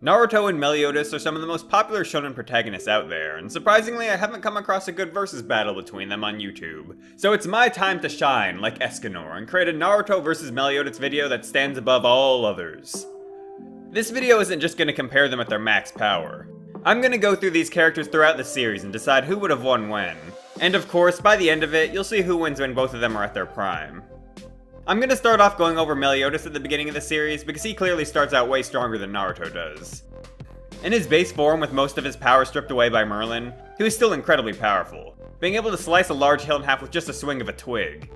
Naruto and Meliodas are some of the most popular shonen protagonists out there, and surprisingly I haven't come across a good versus battle between them on YouTube. So it's my time to shine, like Escanor, and create a Naruto vs Meliodas video that stands above all others. This video isn't just going to compare them at their max power. I'm going to go through these characters throughout the series and decide who would have won when. And of course, by the end of it, you'll see who wins when both of them are at their prime. I'm going to start off going over Meliodas at the beginning of the series because he clearly starts out way stronger than Naruto does. In his base form, with most of his power stripped away by Merlin, he was still incredibly powerful, being able to slice a large hill in half with just a swing of a twig.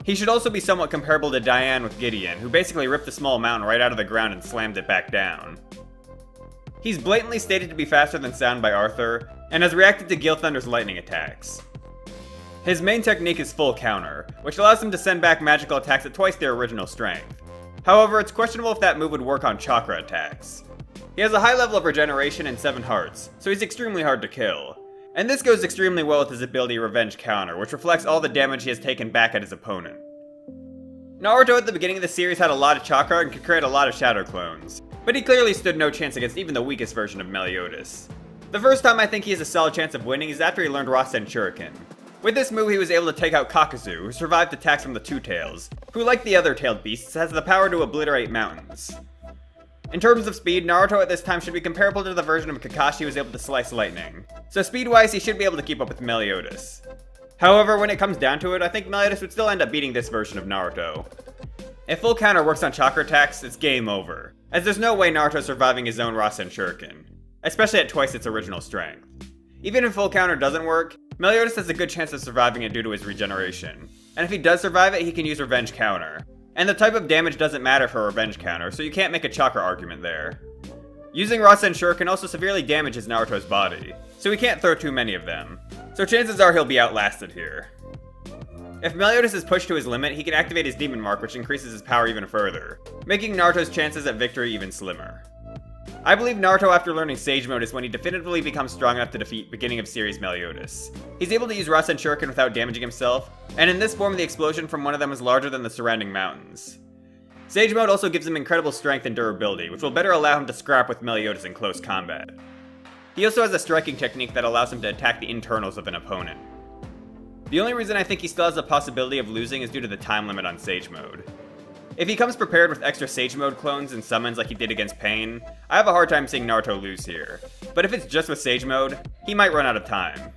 He should also be somewhat comparable to Diane with Gideon, who basically ripped a small mountain right out of the ground and slammed it back down. He's blatantly stated to be faster than sound by Arthur, and has reacted to Gil Thunder's lightning attacks. His main technique is full counter, which allows him to send back magical attacks at twice their original strength. However, it's questionable if that move would work on chakra attacks. He has a high level of regeneration and 7 hearts, so he's extremely hard to kill. And this goes extremely well with his ability Revenge Counter, which reflects all the damage he has taken back at his opponent. Naruto at the beginning of the series had a lot of chakra and could create a lot of shadow clones, but he clearly stood no chance against even the weakest version of Meliodas. The first time I think he has a solid chance of winning is after he learned Rasen Shuriken. With this move he was able to take out Kakazu, who survived attacks from the Two Tails, who like the other tailed beasts has the power to obliterate mountains. In terms of speed, Naruto at this time should be comparable to the version of Kakashi who was able to slice lightning, so speed-wise he should be able to keep up with Meliodas. However, when it comes down to it, I think Meliodas would still end up beating this version of Naruto. If full counter works on chakra attacks, it's game over, as there's no way Naruto's surviving his own Rasen Shuriken, especially at twice its original strength. Even if full counter doesn't work, Meliodas has a good chance of surviving it due to his regeneration, and if he does survive it, he can use Revenge Counter. And the type of damage doesn't matter for Revenge Counter, so you can't make a chakra argument there. Using Rasen Shuriken also severely damages Naruto's body, so he can't throw too many of them, so chances are he'll be outlasted here. If Meliodas is pushed to his limit, he can activate his Demon Mark, which increases his power even further, making Naruto's chances at victory even slimmer. I believe Naruto after learning Sage Mode is when he definitively becomes strong enough to defeat beginning of series Meliodas. He's able to use Rasen Shuriken without damaging himself, and in this form the explosion from one of them is larger than the surrounding mountains. Sage Mode also gives him incredible strength and durability, which will better allow him to scrap with Meliodas in close combat. He also has a striking technique that allows him to attack the internals of an opponent. The only reason I think he still has the possibility of losing is due to the time limit on Sage Mode. If he comes prepared with extra Sage Mode clones and summons like he did against Pain, I have a hard time seeing Naruto lose here. But if it's just with Sage Mode, he might run out of time.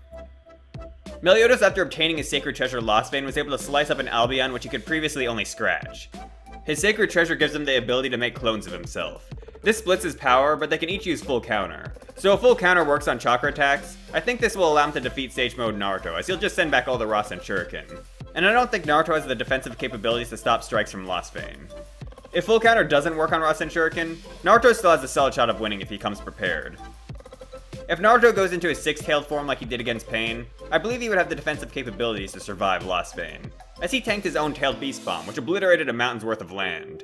Meliodas, after obtaining his Sacred Treasure Lost Vein, was able to slice up an Albion which he could previously only scratch. His Sacred Treasure gives him the ability to make clones of himself. This splits his power, but they can each use full counter. So if full counter works on chakra attacks, I think this will allow him to defeat Sage Mode Naruto, as he'll just send back all the Rasen Shuriken. And I don't think Naruto has the defensive capabilities to stop strikes from Lost Vein. If full counter doesn't work on Rasen Shuriken, Naruto still has a solid shot of winning if he comes prepared. If Naruto goes into his six-tailed form like he did against Pain, I believe he would have the defensive capabilities to survive Lost Vein, as he tanked his own tailed beast bomb, which obliterated a mountain's worth of land.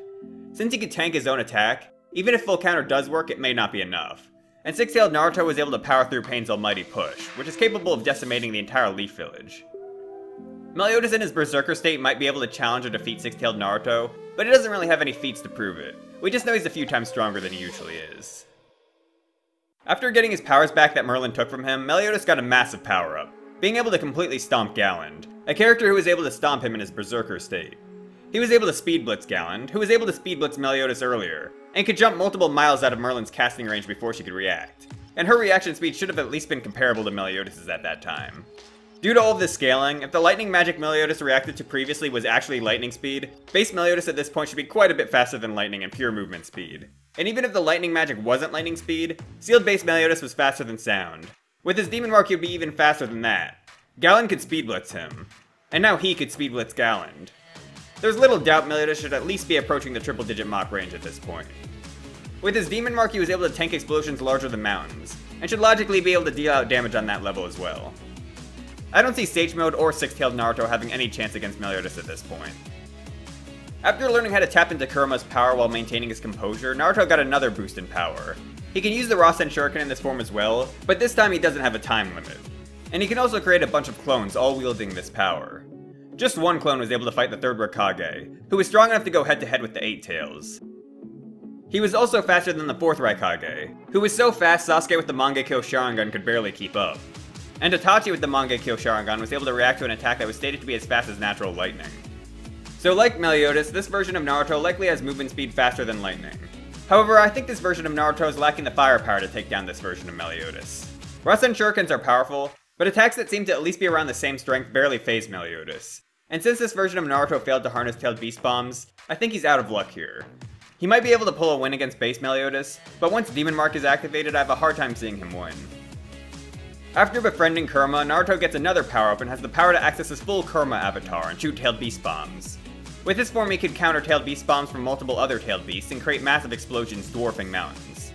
Since he could tank his own attack, even if full counter does work, it may not be enough. And six-tailed Naruto was able to power through Pain's almighty push, which is capable of decimating the entire Leaf Village. Meliodas in his Berserker state might be able to challenge or defeat six-tailed Naruto, but he doesn't really have any feats to prove it. We just know he's a few times stronger than he usually is. After getting his powers back that Merlin took from him, Meliodas got a massive power-up, being able to completely stomp Galland, a character who was able to stomp him in his Berserker state. He was able to speed blitz Galland, who was able to speed blitz Meliodas earlier, and could jump multiple miles out of Merlin's casting range before she could react. And her reaction speed should have at least been comparable to Meliodas' at that time. Due to all of this scaling, if the lightning magic Meliodas reacted to previously was actually lightning speed, base Meliodas at this point should be quite a bit faster than lightning in pure movement speed. And even if the lightning magic wasn't lightning speed, sealed base Meliodas was faster than sound. With his Demon Mark he would be even faster than that. Galland could speed blitz him. And now he could speed blitz Galland. There's little doubt Meliodas should at least be approaching the triple-digit Mach range at this point. With his Demon Mark he was able to tank explosions larger than mountains, and should logically be able to deal out damage on that level as well. I don't see Sage Mode or Six-Tailed Naruto having any chance against Meliodas at this point. After learning how to tap into Kurama's power while maintaining his composure, Naruto got another boost in power. He can use the Rasen Shuriken in this form as well, but this time he doesn't have a time limit. And he can also create a bunch of clones all wielding this power. Just one clone was able to fight the third Raikage, who was strong enough to go head to head with the Eight Tails. He was also faster than the 4th Raikage, who was so fast Sasuke with the Mangekyo Sharingan could barely keep up. And Itachi with the Mangekyo Sharingan was able to react to an attack that was stated to be as fast as natural lightning. So like Meliodas, this version of Naruto likely has movement speed faster than lightning. However, I think this version of Naruto is lacking the firepower to take down this version of Meliodas. Rasen Shurikens are powerful, but attacks that seem to at least be around the same strength barely phase Meliodas. And since this version of Naruto failed to harness tailed beast bombs, I think he's out of luck here. He might be able to pull a win against base Meliodas, but once Demon Mark is activated, I have a hard time seeing him win. After befriending Kurama, Naruto gets another power-up and has the power to access his full Kurama avatar and shoot tailed beast bombs. With this form, he could counter tailed beast bombs from multiple other tailed beasts and create massive explosions dwarfing mountains.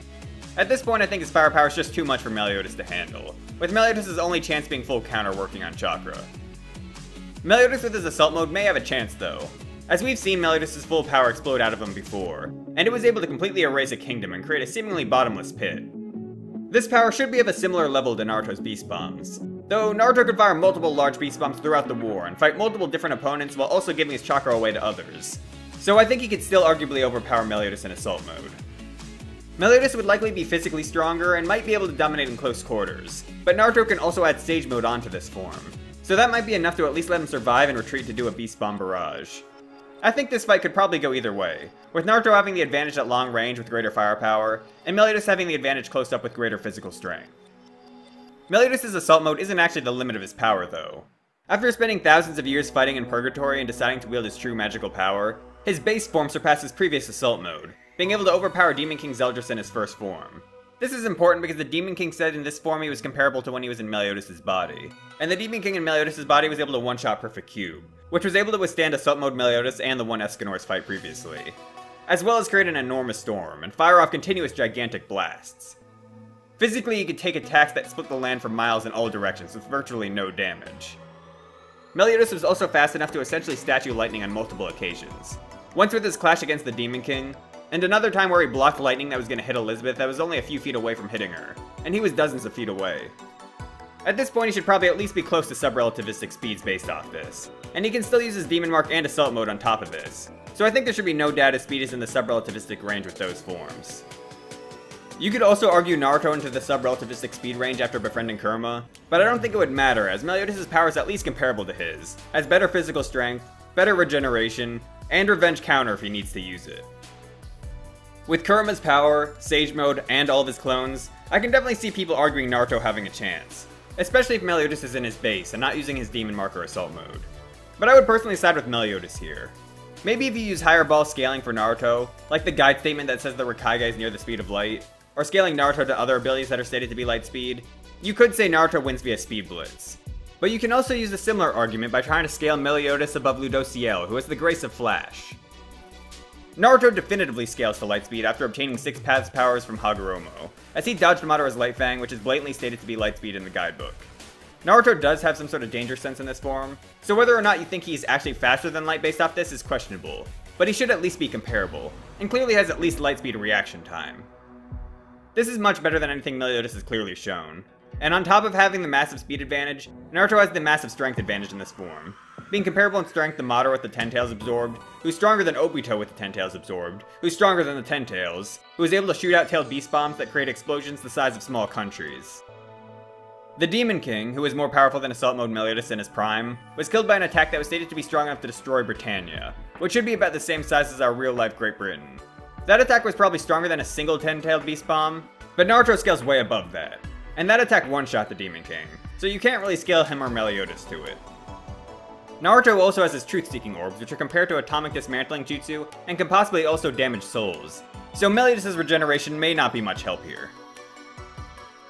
At this point, I think his firepower is just too much for Meliodas to handle, with Meliodas' only chance being full counter working on chakra. Meliodas with his assault mode may have a chance though, as we've seen Meliodas' full power explode out of him before, and it was able to completely erase a kingdom and create a seemingly bottomless pit. This power should be of a similar level to Naruto's beast bombs, though Naruto could fire multiple large beast bombs throughout the war and fight multiple different opponents while also giving his chakra away to others. So I think he could still arguably overpower Meliodas in assault mode. Meliodas would likely be physically stronger and might be able to dominate in close quarters, but Naruto can also add stage mode onto this form, so that might be enough to at least let him survive and retreat to do a beast bomb barrage. I think this fight could probably go either way, with Naruto having the advantage at long range with greater firepower, and Meliodas having the advantage close up with greater physical strength. Meliodas' assault mode isn't actually the limit of his power though. After spending thousands of years fighting in Purgatory and deciding to wield his true magical power, his base form surpasses previous assault mode, being able to overpower Demon King Zeldris in his first form. This is important because the Demon King said in this form he was comparable to when he was in Meliodas' body, and the Demon King in Meliodas' body was able to one-shot Perfect Cube, which was able to withstand Assault Mode Meliodas and the one Escanor's fight previously, as well as create an enormous storm and fire off continuous gigantic blasts. Physically, he could take attacks that split the land for miles in all directions with virtually no damage. Meliodas was also fast enough to essentially statue lightning on multiple occasions, once with his clash against the Demon King, and another time where he blocked lightning that was going to hit Elizabeth that was only a few feet away from hitting her, and he was dozens of feet away. At this point, he should probably at least be close to sub-relativistic speeds based off this, and he can still use his Demon Mark and Assault Mode on top of this, so I think there should be no doubt his speed is in the sub-relativistic range with those forms. You could also argue Naruto into the sub-relativistic speed range after befriending Kurama, but I don't think it would matter as Meliodas' power is at least comparable to his, has better physical strength, better regeneration, and revenge counter if he needs to use it. With Kurama's power, Sage Mode, and all of his clones, I can definitely see people arguing Naruto having a chance, especially if Meliodas is in his base and not using his Demon Mark or Assault Mode. But I would personally side with Meliodas here. Maybe if you use higher ball scaling for Naruto, like the guide statement that says the Raikage is near the speed of light, or scaling Naruto to other abilities that are stated to be light speed, you could say Naruto wins via Speed Blitz. But you can also use a similar argument by trying to scale Meliodas above Ludociel, who has the Grace of Flash. Naruto definitively scales to Lightspeed after obtaining 6 Paths powers from Hagoromo, as he dodged Madara's Light Fang, which is blatantly stated to be Lightspeed in the guidebook. Naruto does have some sort of danger sense in this form, so whether or not you think he's actually faster than Light based off this is questionable, but he should at least be comparable, and clearly has at least Lightspeed reaction time. This is much better than anything Meliodas has clearly shown, and on top of having the massive speed advantage, Naruto has the massive strength advantage in this form, being comparable in strength to Madara with the Ten Tails absorbed, who's stronger than Obito with the Ten Tails absorbed, who's stronger than the Ten Tails, who is able to shoot out tailed beast bombs that create explosions the size of small countries. The Demon King, who is more powerful than Assault Mode Meliodas in his prime, was killed by an attack that was stated to be strong enough to destroy Britannia, which should be about the same size as our real-life Great Britain. That attack was probably stronger than a single Ten-Tailed Beast Bomb, but Naruto scales way above that, and that attack one-shot the Demon King, so you can't really scale him or Meliodas to it. Naruto also has his Truth-Seeking Orbs, which are compared to Atomic Dismantling Jutsu, and can possibly also damage souls, so Meliodas' regeneration may not be much help here.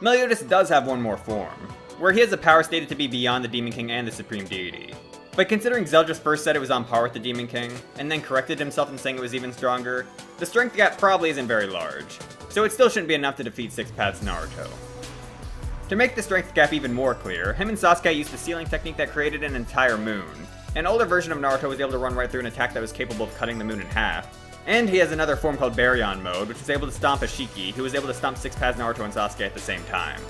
Meliodas does have one more form, where he has a power stated to be beyond the Demon King and the Supreme Deity. But considering Zeldris first said it was on par with the Demon King, and then corrected himself in saying it was even stronger, the strength gap probably isn't very large, so it still shouldn't be enough to defeat 6 Paths Naruto. To make the strength gap even more clear, him and Sasuke used the sealing technique that created an entire moon. An older version of Naruto was able to run right through an attack that was capable of cutting the moon in half. And he has another form called Baryon Mode, which was able to stomp Ashiki, who was able to stomp 6 Paths Naruto and Sasuke at the same time.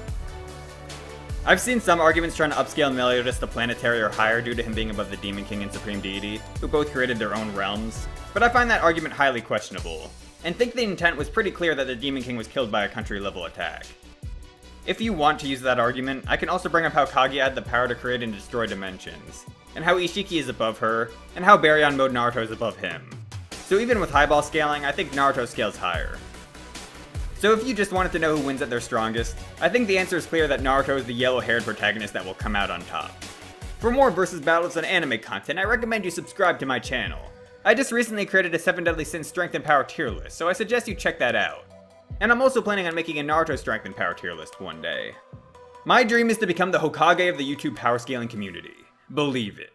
I've seen some arguments trying to upscale Meliodas to planetary or higher due to him being above the Demon King and Supreme Deity, who both created their own realms, but I find that argument highly questionable. and think the intent was pretty clear that the Demon King was killed by a country-level attack. If you want to use that argument, I can also bring up how Kaguya had the power to create and destroy dimensions, and how Ishiki is above her, and how Baryon Mode Naruto is above him. So even with highball scaling, I think Naruto scales higher. So if you just wanted to know who wins at their strongest, I think the answer is clear that Naruto is the yellow-haired protagonist that will come out on top. For more versus battles and anime content, I recommend you subscribe to my channel. I just recently created a 7 Deadly Sins Strength and Power tier list, so I suggest you check that out. And I'm also planning on making a Naruto Strength and Power tier list one day. My dream is to become the Hokage of the YouTube power scaling community. Believe it.